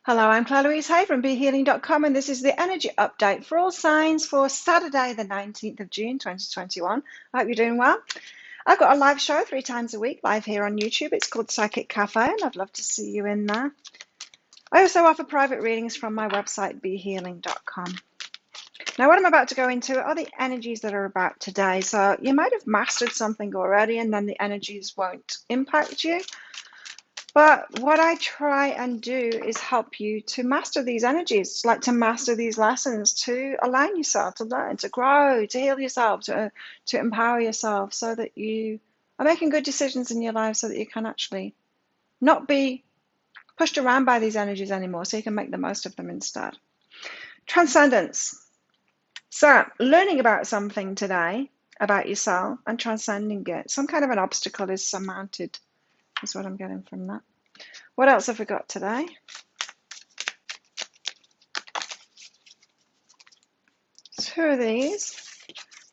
Hello, I'm Claire Louise Hay from BeHealing.com, and this is the energy update for all signs for Saturday, the 19th of June, 2021. I hope you're doing well. I've got a live show 3 times a week live here on YouTube. It's called Psychic Cafe, and I'd love to see you in there. I also offer private readings from my website, BeHealing.com. Now, what I'm about to go into are the energies that are about today. So you might have mastered something already, and then the energies won't impact you. But what I try and do is help you to master these energies, like to master these lessons, to align yourself, to learn, to grow, to heal yourself, to empower yourself so that you are making good decisions in your life so that you can actually not be pushed around by these energies anymore, so you can make the most of them instead. Transcendence. So learning about something today, about yourself, and transcending it. Some kind of an obstacle is surmounted, is what I'm getting from that. What else have we got today? Two of these.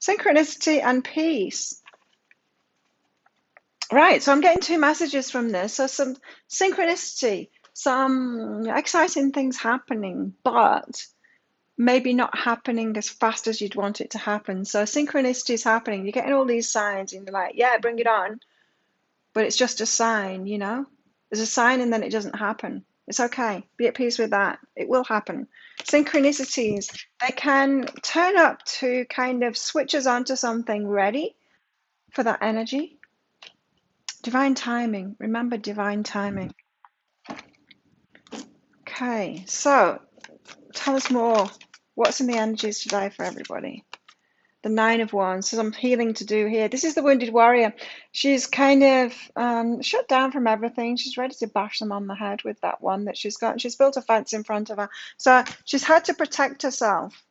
Synchronicity and peace. Right, so I'm getting two messages from this. So some synchronicity, some exciting things happening, but maybe not happening as fast as you'd want it to happen. So synchronicity is happening. You're getting all these signs and you're like, yeah, bring it on. But it's just a sign, you know? There's a sign and then it doesn't happen. It's okay. Be at peace with that. It will happen. Synchronicities, they can turn up to kind of switch us onto something ready for that energy. Divine timing. Remember divine timing. Okay, so tell us more. What's in the energies today for everybody? The Nine of Wands. So some healing to do here. This is the wounded warrior. She's kind of shut down from everything. She's ready to bash them on the head with that one that she's got. She's built a fence in front of her. So she's had to protect herself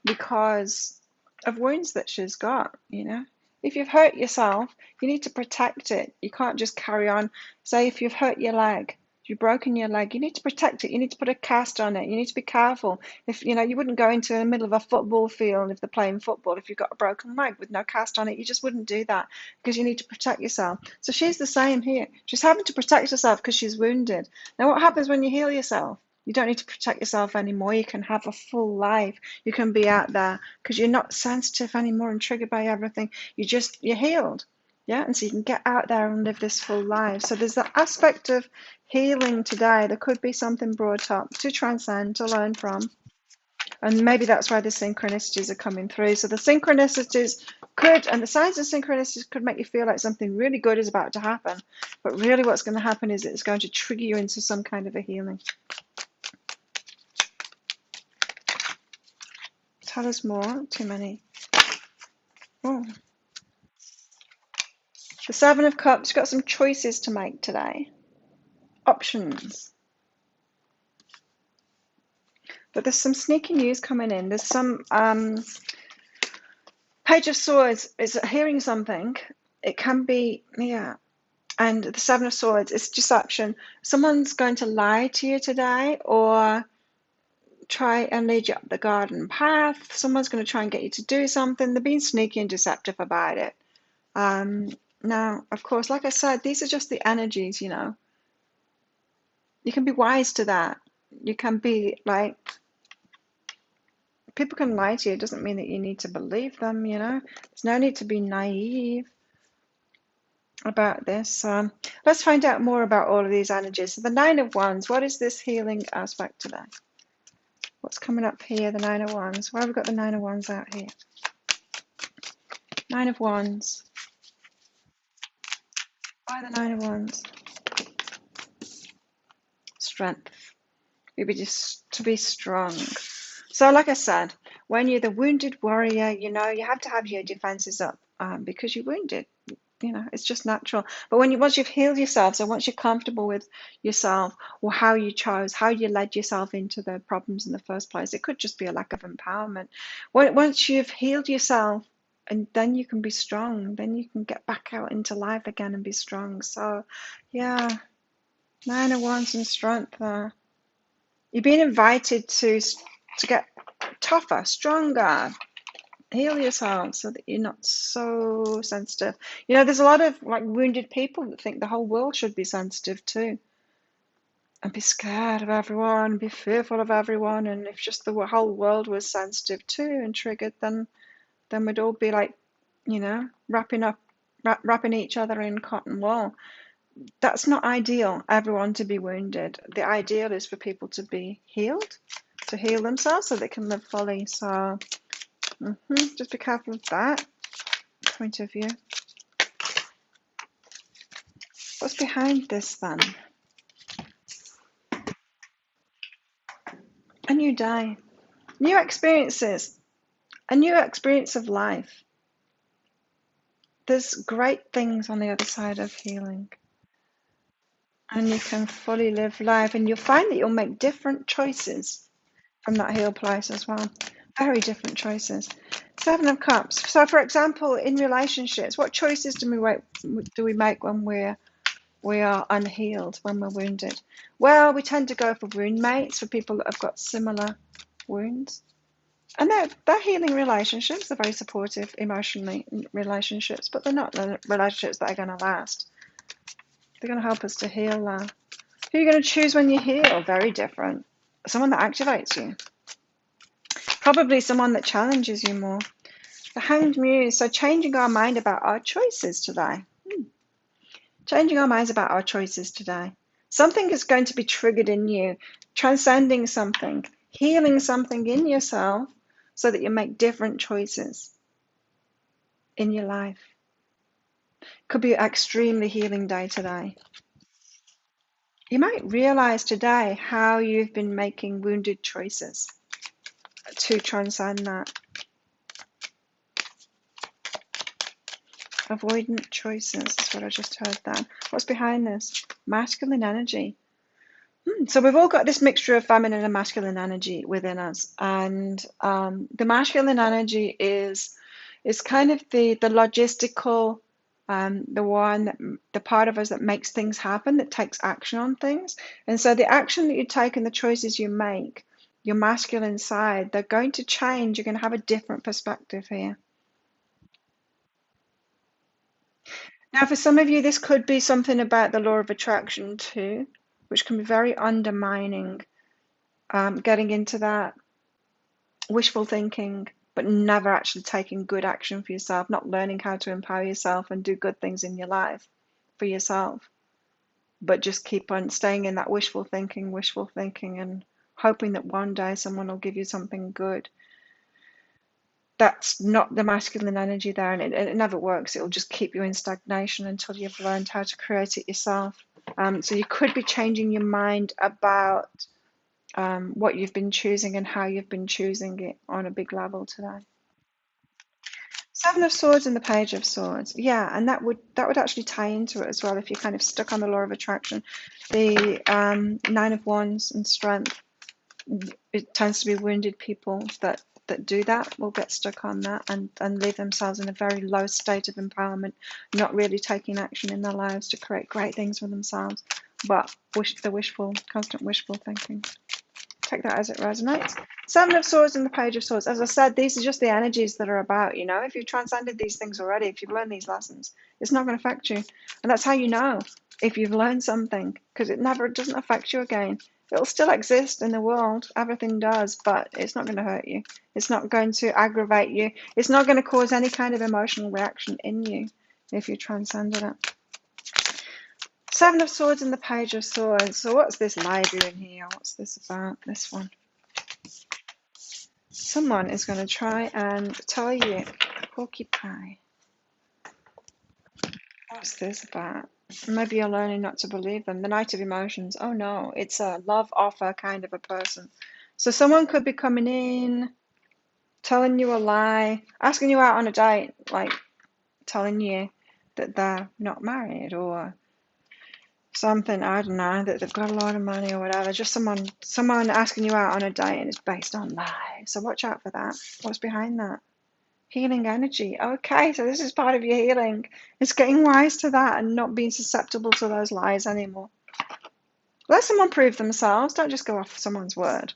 because of wounds that she's got, you know. If you've hurt yourself, you need to protect it. You can't just carry on. Say if you've hurt your leg, you've broken your leg, you need to protect it. You need to put a cast on it. You need to be careful. If you know, you wouldn't go into the middle of a football field if they're playing football if you've got a broken leg with no cast on it. You just wouldn't do that because you need to protect yourself. So she's the same here. She's having to protect herself because she's wounded. Now what happens when you heal yourself? You don't need to protect yourself anymore. You can have a full life. You can be out there because you're not sensitive anymore and triggered by everything. You're healed. Yeah, and so you can get out there and live this full life. So there's that aspect of healing today. There could be something brought up to transcend, to learn from. And maybe that's why the synchronicities are coming through. So the synchronicities could, and the signs of synchronicities could make you feel like something really good is about to happen. But really what's going to happen is it's going to trigger you into some kind of a healing. Tell us more. Too many. Oh. The Seven of Cups. You've got some choices to make today. Options. But there's some sneaky news coming in. There's some Page of Swords is hearing something. It can be, yeah. And the Seven of Swords is deception. Someone's going to lie to you today or try and lead you up the garden path. Someone's going to try and get you to do something. They're being sneaky and deceptive about it. Now, of course, like I said, these are just the energies, you know. You can be wise to that. You can be like, people can lie to you. It doesn't mean that you need to believe them, you know. There's no need to be naive about this. Let's find out more about all of these energies. So the Nine of Wands, what is this healing aspect today? What's coming up here, the Nine of Wands? Why have we got the Nine of Wands out here? Nine of Wands. Why the Nine of Wands? Strength. Maybe just to be strong. So like I said, when you're the wounded warrior, you know, you have to have your defenses up because you're wounded. You know, it's just natural. But once you've healed yourself, so once you're comfortable with yourself or how you chose, how you led yourself into the problems in the first place, it could just be a lack of empowerment. Once you've healed yourself, and then you can be strong, then you can get back out into life again and be strong. So, yeah, Nine of Wands and strength there. You're being invited to get tougher, stronger. Heal yourself so that you're not so sensitive. You know, there's a lot of like wounded people that think the whole world should be sensitive too. and be scared of everyone, be fearful of everyone. And if just the whole world was sensitive too and triggered, then we'd all be like, wrapping each other in cotton wool. That's not ideal, everyone to be wounded. The ideal is for people to be healed, to heal themselves so they can live fully. So just be careful of that point of view. What's behind this then? A new day, new experiences, a new experience of life. There's great things on the other side of healing. And you can fully live life, and you'll find that you'll make different choices from that healed place as well. Very different choices. 7 of Cups. So, for example, in relationships, what choices do we make when we are unhealed, when we're wounded? Well, we tend to go for wound mates, for people that have got similar wounds. And they're healing relationships. They're very supportive emotionally relationships, but they're not the relationships that are going to last. They're going to help us to heal that. Who are you going to choose when you heal? Very different. Someone that activates you. Probably someone that challenges you more. The Hanged Muse. So changing our mind about our choices today. Changing our minds about our choices today. Something is going to be triggered in you. Transcending something. Healing something in yourself so that you make different choices in your life. Could be an extremely healing day today. You might realize today how you've been making wounded choices to transcend that. Avoidant choices is what I just heard then. What's behind this? Masculine energy. So we've all got this mixture of feminine and masculine energy within us. And the masculine energy is kind of the logistical, the part of us that makes things happen, that takes action on things. And so the action that you take and the choices you make, your masculine side, they're going to change. You're going to have a different perspective here. Now, for some of you, this could be something about the law of attraction too, which can be very undermining, getting into that wishful thinking, but never actually taking good action for yourself, not learning how to empower yourself and do good things in your life for yourself, but just keep on staying in that wishful thinking, and hoping that one day someone will give you something good. That's not the masculine energy there, and it never works. It'll just keep you in stagnation until you've learned how to create it yourself. So you could be changing your mind about what you've been choosing and how you've been choosing it on a big level today. 7 of Swords and the Page of Swords. Yeah, and that would actually tie into it as well if you're kind of stuck on the law of attraction. The 9 of Wands and Strength. It tends to be wounded people that do that will get stuck on that and leave themselves in a very low state of empowerment, not really taking action in their lives to create great things for themselves, but constant wishful thinking. Take that as it resonates. 7 of Swords and the Page of Swords. As I said, these are just the energies that are about, if you've transcended these things already, if you've learned these lessons, it's not going to affect you. And that's how you know if you've learned something, because it doesn't affect you again. It'll still exist in the world, everything does, but it's not going to hurt you. It's not going to aggravate you. It's not going to cause any kind of emotional reaction in you if you transcended it. 7 of Swords and the Page of Swords. So what's this lie doing here? What's this about, this one? Someone is going to try and tell you, porcupine. What's this about? Maybe you're learning not to believe them. The Knight of Emotions. Oh no, it's a love offer kind of a person. So someone could be coming in, telling you a lie, asking you out on a date, like telling you that they're not married or something, I don't know, that they've got a lot of money or whatever. Just someone asking you out on a date and it's based on lies. So watch out for that. What's behind that? Healing energy. Okay, so this is part of your healing. It's getting wise to that and not being susceptible to those lies anymore. Let someone prove themselves. Don't just go off someone's word.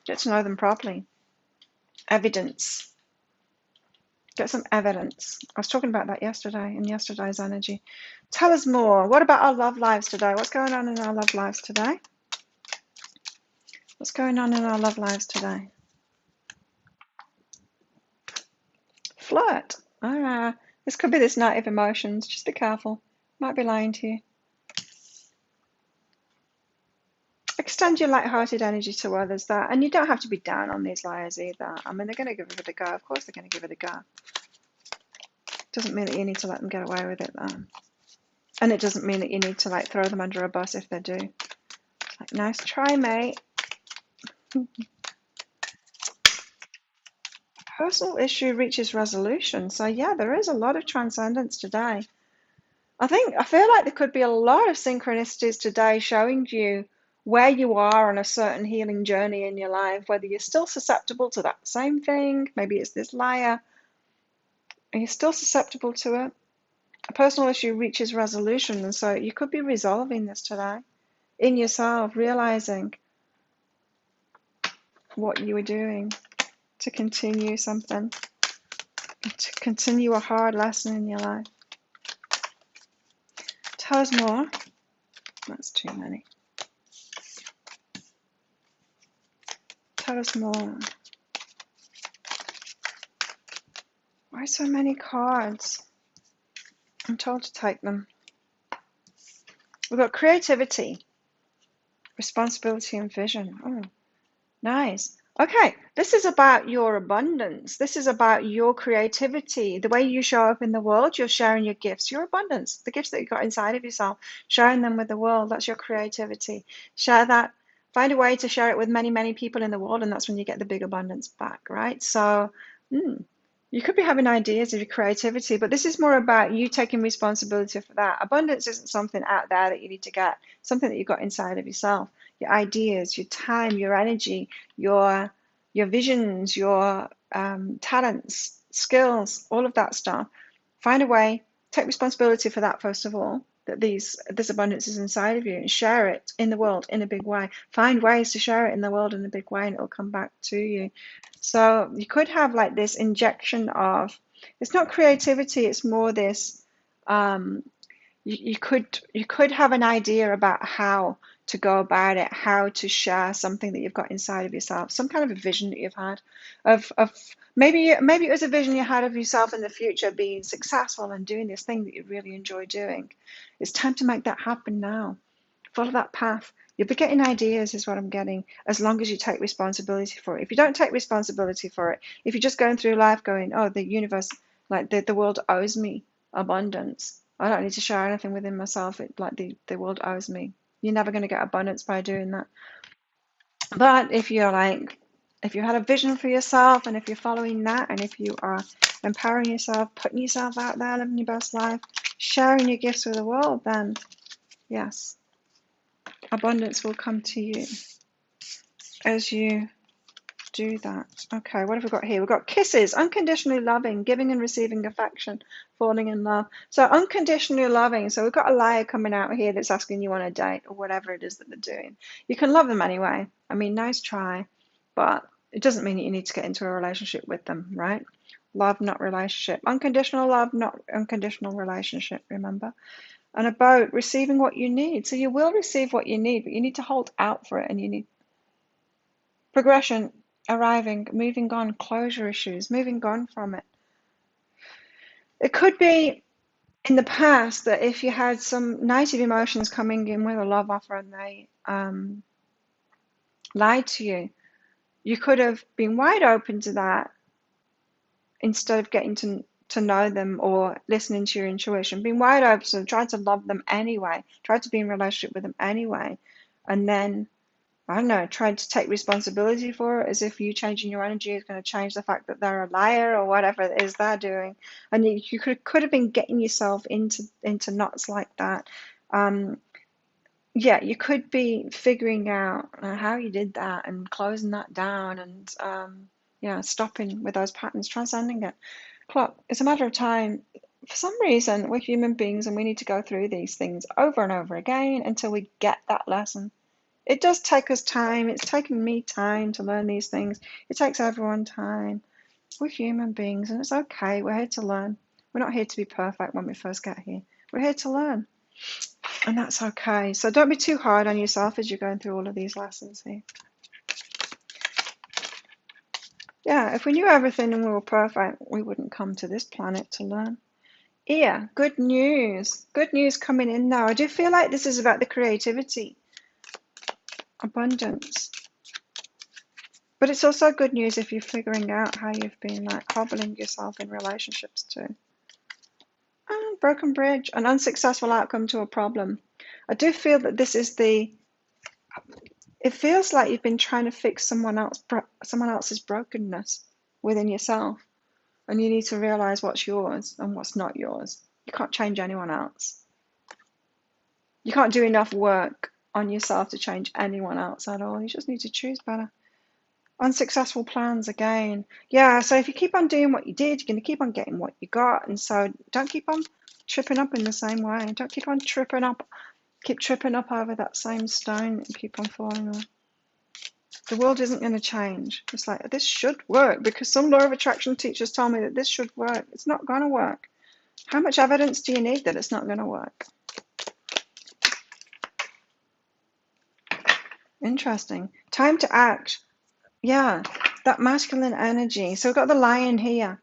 Get to know them properly. Evidence. Get some evidence. I was talking about that yesterday in yesterday's energy. Tell us more. What about our love lives today? What's going on in our love lives today? What's going on in our love lives today? Flirt. This could be this night of emotions. Just be careful. Might be lying to you. Extend your light-hearted energy to others, and you don't have to be down on these liars either. I mean, they're going to give it a go. Of course they're going to give it a go. Doesn't mean that you need to let them get away with it, though. And it doesn't mean that you need to, like, throw them under a bus if they do. It's like, nice try, mate. Personal issue reaches resolution. So, yeah, there is a lot of transcendence today. I feel like there could be a lot of synchronicities today showing you where you are on a certain healing journey in your life, whether you're still susceptible to that same thing, maybe it's this liar, and you're still susceptible to it. A personal issue reaches resolution, and so you could be resolving this today in yourself, realizing what you were doing to continue something, to continue a hard lesson in your life. Tell us more. That's too many. Tell us more. Why so many cards? I'm told to take them. We've got creativity, responsibility, and vision. Oh, nice. Okay, this is about your abundance. This is about your creativity, the way you show up in the world. You're sharing your gifts, your abundance, the gifts that you've got inside of yourself, sharing them with the world. That's your creativity. Share that. Find a way to share it with many, many people in the world, and that's when you get the big abundance back, right? So, you could be having ideas of your creativity, but this is more about you taking responsibility for that. Abundance isn't something out there that you need to get, something that you've got inside of yourself. Your ideas, your time, your energy, your visions, your talents, skills, all of that stuff. Find a way, take responsibility for that first of all, that this abundance is inside of you, and share it in the world in a big way. Find ways to share it in the world in a big way, and it will come back to you. So you could have like this injection of, it's not creativity, it's more this, you could have an idea about how to go about it, how to share something that you've got inside of yourself, some kind of a vision that you've had of maybe it was a vision you had of yourself in the future being successful and doing this thing that you really enjoy doing. It's time to make that happen now. Follow that path. You'll be getting ideas, is what I'm getting, as long as you take responsibility for it. If you don't take responsibility for it, if you're just going through life going, oh, the universe, like the world owes me abundance, I don't need to share anything within myself, like the world owes me. You're never going to get abundance by doing that. But if you had a vision for yourself, and if you're following that, and if you are empowering yourself, putting yourself out there, living your best life, sharing your gifts with the world, then yes, abundance will come to you as you do that. Okay, what have we got here? We've got kisses, unconditionally loving, giving and receiving affection, falling in love. So unconditionally loving. So we've got a liar coming out here that's asking you on a date or whatever it is that they're doing. You can love them anyway. I mean, nice try, but it doesn't mean that you need to get into a relationship with them, right? Love, not relationship. Unconditional love, not unconditional relationship, remember? And about receiving what you need. So you will receive what you need, but you need to hold out for it, and you need progression, arriving, moving on, closure issues, moving on from it. It could be in the past that if you had some negative emotions coming in with a love offer and they lied to you, you could have been wide open to that instead of getting to know them or listening to your intuition. Being wide open, so try to love them anyway, try to be in a relationship with them anyway, and then I don't know, trying to take responsibility for it as if you changing your energy is going to change the fact that they're a liar or whatever it is they're doing. And you could have been getting yourself into knots like that. Yeah, you could be figuring out how you did that and closing that down and yeah, stopping with those patterns, transcending it. Look, it's a matter of time. For some reason, we're human beings and we need to go through these things over and over again until we get that lesson. It does take us time. It's taken me time to learn these things. It takes everyone time. We're human beings and it's okay. We're here to learn. We're not here to be perfect when we first get here. We're here to learn. And that's okay. So don't be too hard on yourself as you're going through all of these lessons here. Yeah, if we knew everything and we were perfect, we wouldn't come to this planet to learn. Yeah, good news. Good news coming in now. I do feel like this is about the creativity, abundance. But it's also good news if you're figuring out how you've been like hobbling yourself in relationships too. Broken bridge, an unsuccessful outcome to a problem. I do feel that this is it feels like you've been trying to fix someone else's brokenness within yourself. And you need to realize what's yours and what's not yours. You can't change anyone else. You can't do enough work on yourself to change anyone else at all. You just need to choose better. Unsuccessful plans again. Yeah, so if you keep on doing what you did, you're going to keep on getting what you got. And so don't keep on tripping up in the same way. Don't keep on tripping up. Keep tripping up over that same stone and keep on falling on. The world isn't going to change. It's like, this should work because some law of attraction teachers tell me that this should work. It's not going to work. How much evidence do you need that it's not going to work? Interesting. Time to act. Yeah, that masculine energy. So we've got the lion here.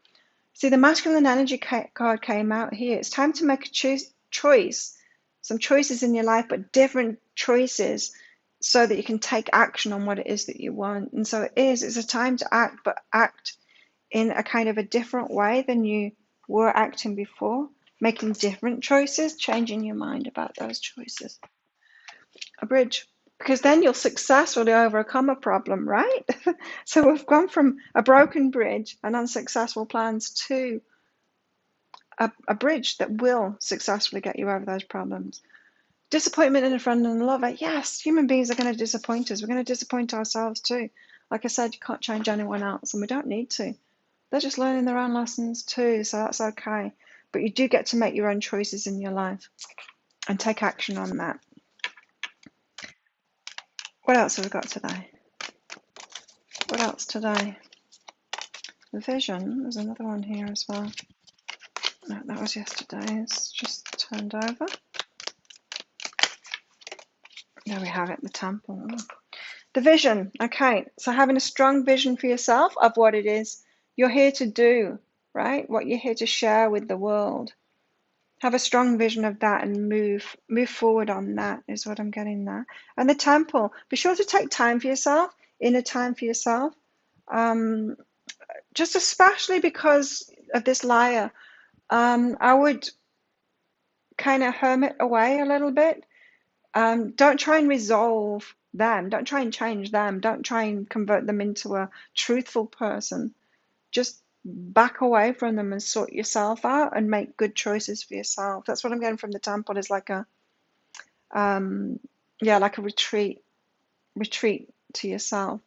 See, the masculine energy card came out here. It's time to make a choice. Some choices in your life, but different choices so that you can take action on what it is that you want. And so it's a time to act, but act in a kind of a different way than you were acting before, making different choices, changing your mind about those choices. A bridge, because then you'll successfully overcome a problem, right? So we've gone from a broken bridge and unsuccessful plans to a bridge that will successfully get you over those problems. Disappointment in a friend and a lover. Yes, human beings are going to disappoint us. We're going to disappoint ourselves too. Like I said, you can't change anyone else, and we don't need to. They're just learning their own lessons too, so that's okay. But you do get to make your own choices in your life and take action on that. What else have we got today? What else today? The vision. There's another one here as well. No, that was yesterday's. Just turned over. There we have it, the temple. The vision. Okay, so having a strong vision for yourself of what it is you're here to do, right? What you're here to share with the world. Have a strong vision of that and move forward on that is what I'm getting there. And the temple. Be sure to take time for yourself, inner time for yourself. Just especially because of this liar, I would kind of hermit away a little bit. Don't try and resolve them. Don't try and change them. Don't try and convert them into a truthful person. Just back away from them and sort yourself out and make good choices for yourself. That's what I'm getting from the temple, is like a like a retreat to yourself.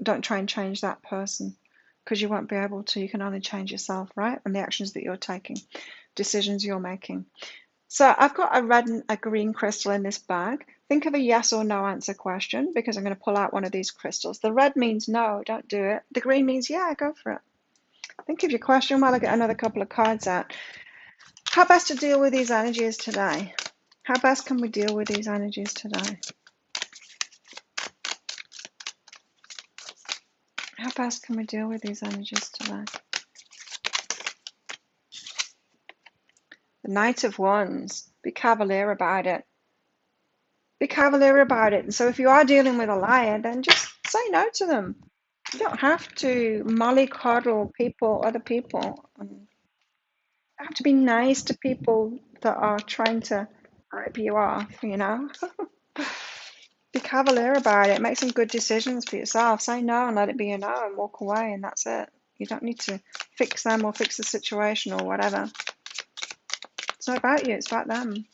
Don't try and change that person because you won't be able to. You can only change yourself, right? And the actions that you're taking, decisions you're making. So I've got a red and a green crystal in this bag. Think of a yes or no answer question because I'm going to pull out one of these crystals. The red means no, don't do it. The green means yeah, go for it. Think of your question while I get another couple of cards out. How best to deal with these energies today? How best can we deal with these energies today? How best can we deal with these energies today? The Knight of Wands. Be cavalier about it. Be cavalier about it. And so if you are dealing with a liar, then just say no to them. You don't have to mollycoddle other people. You have to be nice to people that are trying to rip you off, you know? Be cavalier about it. Make some good decisions for yourself. Say no and let it be a no and walk away, and that's it. You don't need to fix them or fix the situation or whatever. It's not about you, it's about them.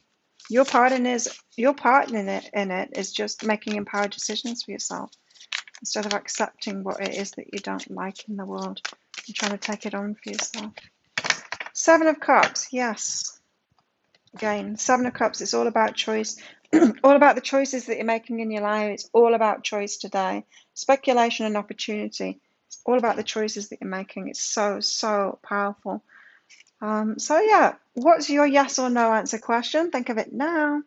Your part in it is just making empowered decisions for yourself instead of accepting what it is that you don't like in the world and trying to take it on for yourself. Seven of Cups, yes. Again, Seven of Cups, it's all about choice. All about the choices that you're making in your life. It's all about choice today. Speculation and opportunity. It's all about the choices that you're making. It's so, so powerful. So yeah, what's your yes or no answer question? Think of it now.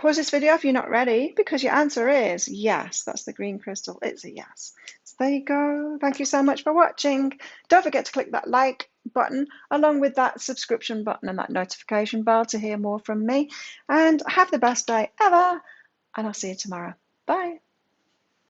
pause this video if you're not ready, because your answer is yes. That's the green crystal. It's a yes. So there you go. Thank you so much for watching. Don't forget to click that like button along with that subscription button and that notification bell to hear more from me. And have the best day ever. And I'll see you tomorrow. Bye.